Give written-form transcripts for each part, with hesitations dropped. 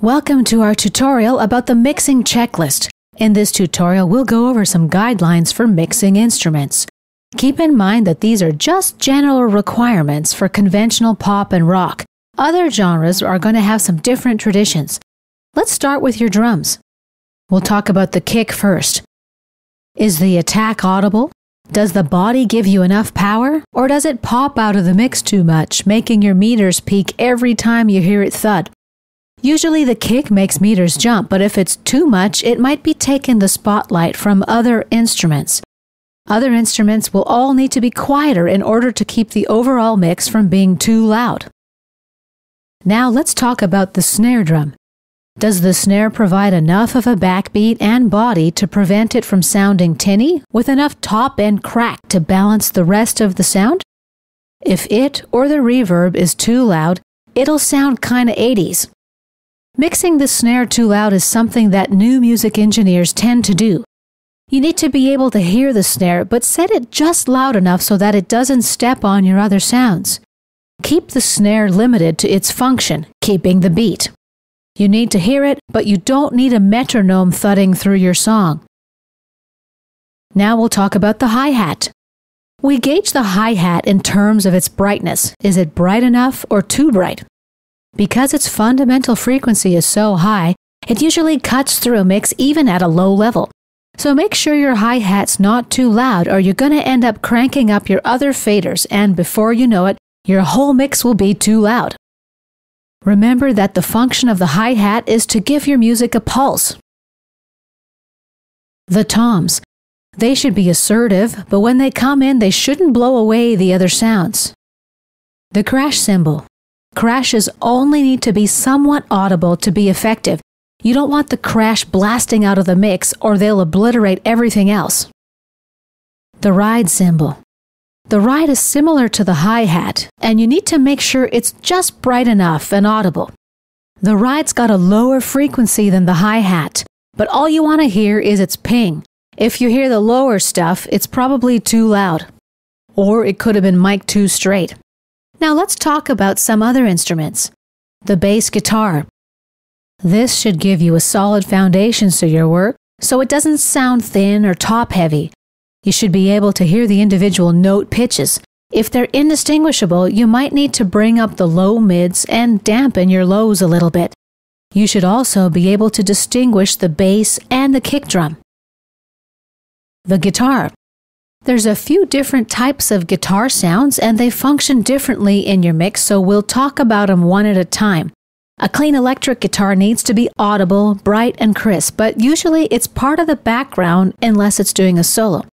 Welcome to our tutorial about the mixing checklist. In this tutorial, we'll go over some guidelines for mixing instruments. Keep in mind that these are just general requirements for conventional pop and rock. Other genres are going to have some different traditions. Let's start with your drums. We'll talk about the kick first. Is the attack audible? Does the body give you enough power? Or does it pop out of the mix too much, making your meters peak every time you hear it thud? Usually the kick makes meters jump, but if it's too much, it might be taking the spotlight from other instruments. Other instruments will all need to be quieter in order to keep the overall mix from being too loud. Now let's talk about the snare drum. Does the snare provide enough of a backbeat and body to prevent it from sounding tinny, with enough top-end crack to balance the rest of the sound? If it or the reverb is too loud, it'll sound kinda 80s. Mixing the snare too loud is something that new music engineers tend to do. You need to be able to hear the snare, but set it just loud enough so that it doesn't step on your other sounds. Keep the snare limited to its function, keeping the beat. You need to hear it, but you don't need a metronome thudding through your song. Now we'll talk about the hi-hat. We gauge the hi-hat in terms of its brightness. Is it bright enough or too bright? Because its fundamental frequency is so high, it usually cuts through a mix even at a low level. So make sure your hi-hat's not too loud or you're going to end up cranking up your other faders, and before you know it, your whole mix will be too loud. Remember that the function of the hi-hat is to give your music a pulse. The toms. They should be assertive, but when they come in, they shouldn't blow away the other sounds. The crash cymbal. Crashes only need to be somewhat audible to be effective. You don't want the crash blasting out of the mix or they'll obliterate everything else. The ride cymbal. The ride is similar to the hi-hat, and you need to make sure it's just bright enough and audible. The ride's got a lower frequency than the hi-hat, but all you want to hear is its ping. If you hear the lower stuff, it's probably too loud. Or it could have been mic'd too straight. Now let's talk about some other instruments. The bass guitar. This should give you a solid foundation to your work, so it doesn't sound thin or top-heavy. You should be able to hear the individual note pitches. If they're indistinguishable, you might need to bring up the low mids and dampen your lows a little bit. You should also be able to distinguish the bass and the kick drum. The guitar. There's a few different types of guitar sounds and they function differently in your mix, so we'll talk about them one at a time. A clean electric guitar needs to be audible, bright, and crisp, but usually it's part of the background unless it's doing a solo.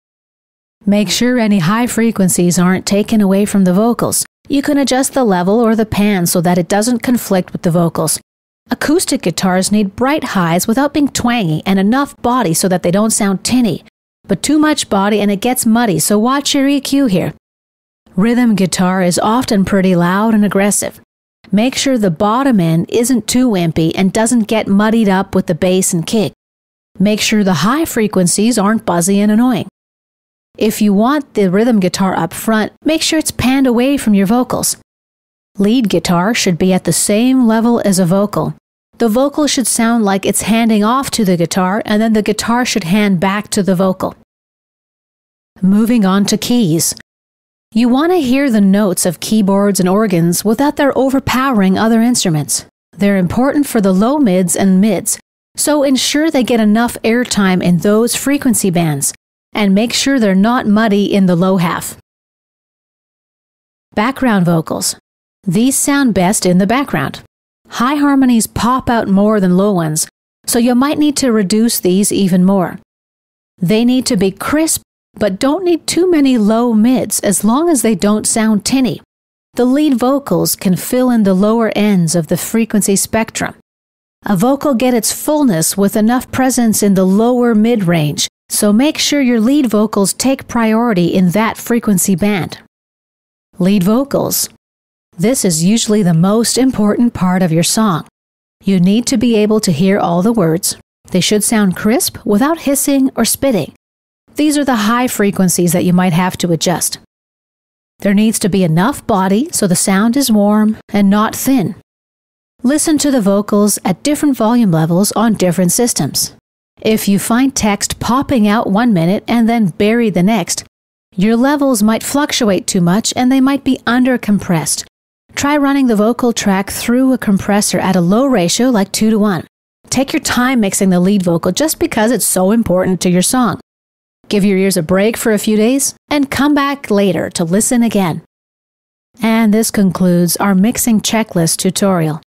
Make sure any high frequencies aren't taken away from the vocals. You can adjust the level or the pan so that it doesn't conflict with the vocals. Acoustic guitars need bright highs without being twangy and enough body so that they don't sound tinny. But too much body and it gets muddy, so watch your EQ here. Rhythm guitar is often pretty loud and aggressive. Make sure the bottom end isn't too wimpy and doesn't get muddied up with the bass and kick. Make sure the high frequencies aren't buzzy and annoying. If you want the rhythm guitar up front, make sure it's panned away from your vocals. Lead guitar should be at the same level as a vocal. The vocal should sound like it's handing off to the guitar, and then the guitar should hand back to the vocal. Moving on to keys. You want to hear the notes of keyboards and organs without their overpowering other instruments. They're important for the low mids and mids, so ensure they get enough airtime in those frequency bands, and make sure they're not muddy in the low half. Background vocals. These sound best in the background. High harmonies pop out more than low ones, so you might need to reduce these even more. They need to be crisp, but don't need too many low mids as long as they don't sound tinny. The lead vocals can fill in the lower ends of the frequency spectrum. A vocal gets its fullness with enough presence in the lower mid-range, so make sure your lead vocals take priority in that frequency band. Lead vocals. This is usually the most important part of your song. You need to be able to hear all the words. They should sound crisp without hissing or spitting. These are the high frequencies that you might have to adjust. There needs to be enough body so the sound is warm and not thin. Listen to the vocals at different volume levels on different systems. If you find text popping out 1 minute and then buried the next, your levels might fluctuate too much and they might be under-compressed. Try running the vocal track through a compressor at a low ratio like 2:1. Take your time mixing the lead vocal just because it's so important to your song. Give your ears a break for a few days and come back later to listen again. And this concludes our mixing checklist tutorial.